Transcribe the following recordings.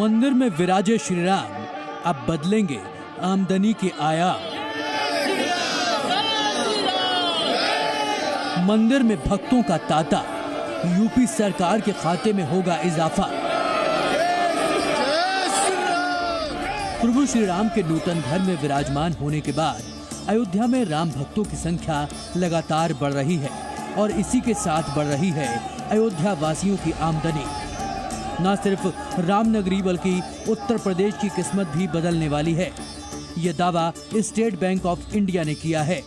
मंदिर में विराजे श्री राम, अब बदलेंगे आमदनी के आयाम। मंदिर में भक्तों का तांता, यूपी सरकार के खाते में होगा इजाफा। प्रभु श्री राम के नूतन घर में विराजमान होने के बाद अयोध्या में राम भक्तों की संख्या लगातार बढ़ रही है और इसी के साथ बढ़ रही है अयोध्या वासियों की आमदनी। न सिर्फ रामनगरी बल्कि उत्तर प्रदेश की किस्मत भी बदलने वाली है, ये दावा स्टेट बैंक ऑफ इंडिया ने किया है।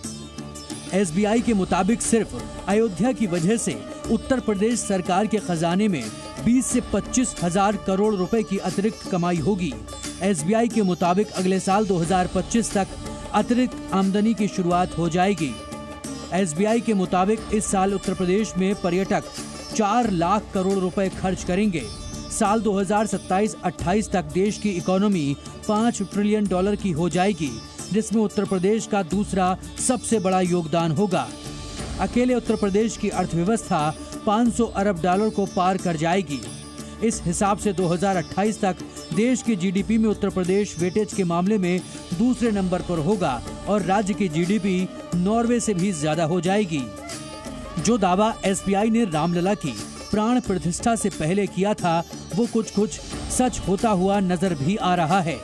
SBI के मुताबिक सिर्फ अयोध्या की वजह से उत्तर प्रदेश सरकार के खजाने में 20 से 25 हजार करोड़ रुपए की अतिरिक्त कमाई होगी। SBI के मुताबिक अगले साल 2025 तक अतिरिक्त आमदनी की शुरुआत हो जाएगी। SBI के मुताबिक इस साल उत्तर प्रदेश में पर्यटक 4 लाख करोड़ रुपए खर्च करेंगे। साल 2027-28 तक देश की इकोनॉमी $5 ट्रिलियन की हो जाएगी, जिसमें उत्तर प्रदेश का दूसरा सबसे बड़ा योगदान होगा। अकेले उत्तर प्रदेश की अर्थव्यवस्था $500 अरब को पार कर जाएगी। इस हिसाब से 2028 तक देश की GDP में उत्तर प्रदेश वेटेज के मामले में दूसरे नंबर पर होगा और राज्य की GDP नॉर्वे से भी ज्यादा हो जाएगी। जो दावा SBI ने रामलला की प्राण प्रतिष्ठा से पहले किया था, वो कुछ सच होता हुआ नजर भी आ रहा है।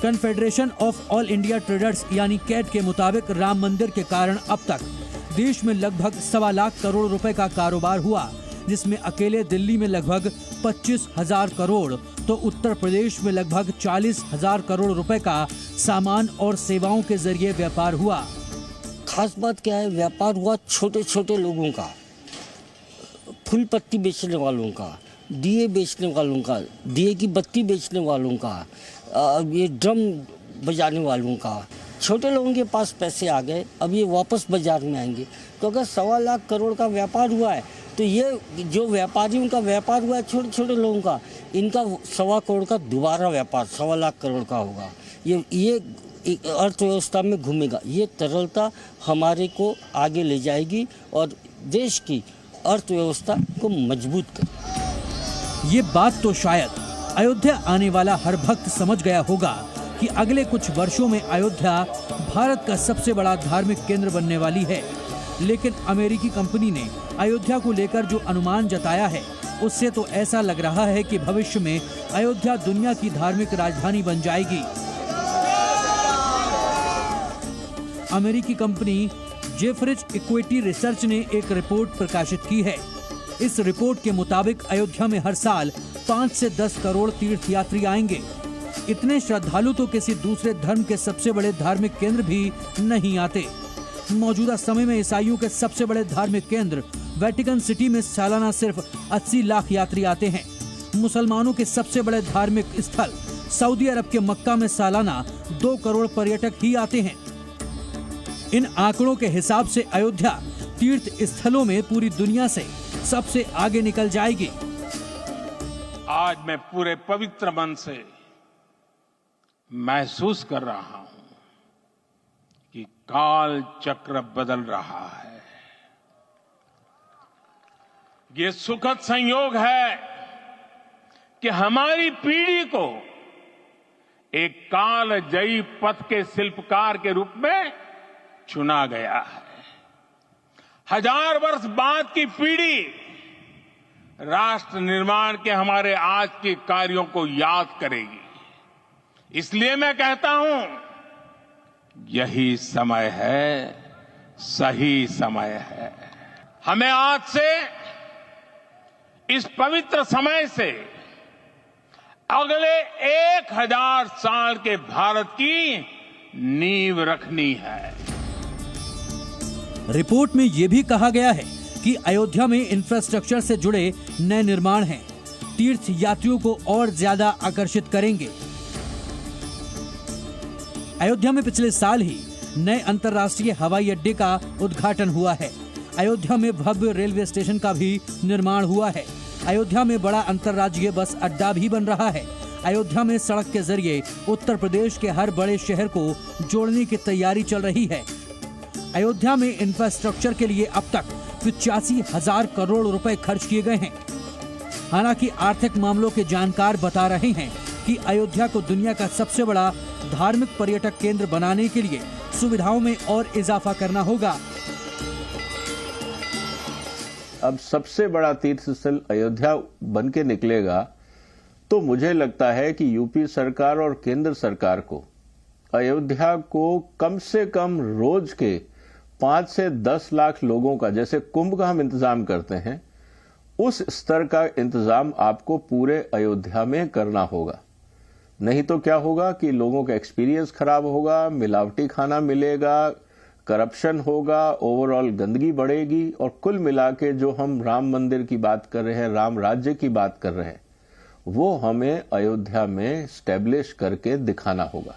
Confederation of all India traders यानी कैट के मुताबिक राम मंदिर के कारण अब तक देश में लगभग 1.25 लाख करोड़ रुपए का कारोबार हुआ, जिसमें अकेले दिल्ली में लगभग 25,000 करोड़ तो उत्तर प्रदेश में लगभग 40,000 करोड़ रुपए का सामान और सेवाओं के जरिए व्यापार हुआ। खास बात क्या है, व्यापार हुआ छोटे छोटे लोगों का, फूल पत्ती बेचने वालों का, दिए बेचने वालों का, दिए की बत्ती बेचने वालों का, ये ड्रम बजाने वालों का। छोटे लोगों के पास पैसे आ गए, अब ये वापस बाजार में आएंगे। तो अगर 1.25 लाख करोड़ का व्यापार हुआ है तो ये जो व्यापारियों का व्यापार हुआ है छोटे छोटे लोगों का, इनका 1.25 करोड़ का दोबारा व्यापार 1.25 लाख करोड़ का होगा। ये अर्थव्यवस्था में घूमेगा। ये तरलता हमारे को आगे ले जाएगी और देश की अर्थव्यवस्था को मजबूत कर। ये बात तो शायद अयोध्या आने वाला हर भक्त समझ गया होगा कि अगले कुछ वर्षों में अयोध्या भारत का सबसे बड़ा धार्मिक केंद्र बनने वाली है। लेकिन अमेरिकी कंपनी ने अयोध्या को लेकर जो अनुमान जताया है, उससे तो ऐसा लग रहा है कि भविष्य में अयोध्या दुनिया की धार्मिक राजधानी बन जाएगी। अमेरिकी कंपनी जेफरिज इक्विटी रिसर्च ने एक रिपोर्ट प्रकाशित की है। इस रिपोर्ट के मुताबिक अयोध्या में हर साल 5 से 10 करोड़ तीर्थयात्री आएंगे। इतने श्रद्धालु तो किसी दूसरे धर्म के सबसे बड़े धार्मिक केंद्र भी नहीं आते। मौजूदा समय में ईसाइयों के सबसे बड़े धार्मिक केंद्र वेटिकन सिटी में सालाना सिर्फ 80 लाख यात्री आते हैं। मुसलमानों के सबसे बड़े धार्मिक स्थल सऊदी अरब के मक्का में सालाना 2 करोड़ पर्यटक ही आते हैं। इन आंकड़ों के हिसाब से अयोध्या तीर्थ स्थलों में पूरी दुनिया से सबसे आगे निकल जाएगी। आज मैं पूरे पवित्र मन से महसूस कर रहा हूं कि काल चक्र बदल रहा है। ये सुखद संयोग है कि हमारी पीढ़ी को एक कालजयी पथ के शिल्पकार के रूप में चुना गया है। 1000 वर्ष बाद की पीढ़ी राष्ट्र निर्माण के हमारे आज के कार्यों को याद करेगी। इसलिए मैं कहता हूं, यही समय है, सही समय है। हमें आज से, इस पवित्र समय से अगले 1000 साल के भारत की नींव रखनी है। रिपोर्ट में यह भी कहा गया है कि अयोध्या में इंफ्रास्ट्रक्चर से जुड़े नए निर्माण हैं, तीर्थ यात्रियों को और ज्यादा आकर्षित करेंगे। अयोध्या में पिछले साल ही नए अंतर्राष्ट्रीय हवाई अड्डे का उद्घाटन हुआ है। अयोध्या में भव्य रेलवे स्टेशन का भी निर्माण हुआ है। अयोध्या में बड़ा अंतर्राज्यीय बस अड्डा भी बन रहा है। अयोध्या में सड़क के जरिए उत्तर प्रदेश के हर बड़े शहर को जोड़ने की तैयारी चल रही है। अयोध्या में इंफ्रास्ट्रक्चर के लिए अब तक 85,000 करोड़ रुपए खर्च किए गए हैं। हालांकि आर्थिक मामलों के जानकार बता रहे हैं कि अयोध्या को दुनिया का सबसे बड़ा धार्मिक पर्यटक केंद्र बनाने के लिए सुविधाओं में और इजाफा करना होगा। अब सबसे बड़ा तीर्थ स्थल अयोध्या बन के निकलेगा तो मुझे लगता है कि यूपी सरकार और केंद्र सरकार को अयोध्या को कम से कम रोज के 5 से 10 लाख लोगों का, जैसे कुंभ का हम इंतजाम करते हैं, उस स्तर का इंतजाम आपको पूरे अयोध्या में करना होगा। नहीं तो क्या होगा कि लोगों का एक्सपीरियंस खराब होगा, मिलावटी खाना मिलेगा, करप्शन होगा, ओवरऑल गंदगी बढ़ेगी और कुल मिला के जो हम राम मंदिर की बात कर रहे हैं, राम राज्य की बात कर रहे हैं, वो हमें अयोध्या में स्टैब्लिश करके दिखाना होगा।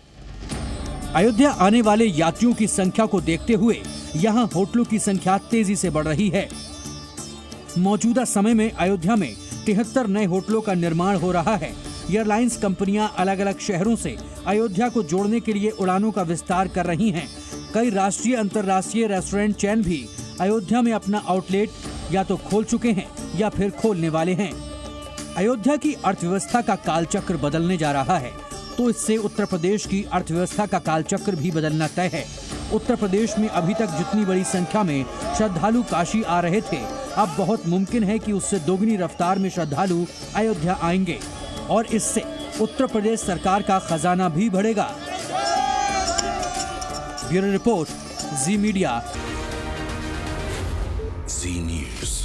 अयोध्या आने वाले यात्रियों की संख्या को देखते हुए यहाँ होटलों की संख्या तेजी से बढ़ रही है। मौजूदा समय में अयोध्या में 73 नए होटलों का निर्माण हो रहा है। एयरलाइंस कंपनियां अलग अलग शहरों से अयोध्या को जोड़ने के लिए उड़ानों का विस्तार कर रही हैं। कई राष्ट्रीय अंतर्राष्ट्रीय रेस्टोरेंट चेन भी अयोध्या में अपना आउटलेट या तो खोल चुके हैं या फिर खोलने वाले हैं। अयोध्या की अर्थव्यवस्था का कालचक्र बदलने जा रहा है, तो इससे उत्तर प्रदेश की अर्थव्यवस्था का कालचक्र भी बदलना तय है। उत्तर प्रदेश में अभी तक जितनी बड़ी संख्या में श्रद्धालु काशी आ रहे थे, अब बहुत मुमकिन है कि उससे दोगुनी रफ्तार में श्रद्धालु अयोध्या आएंगे और इससे उत्तर प्रदेश सरकार का खजाना भी बढ़ेगा। ब्यूरो रिपोर्ट, जी मीडिया। जी न्यूज़।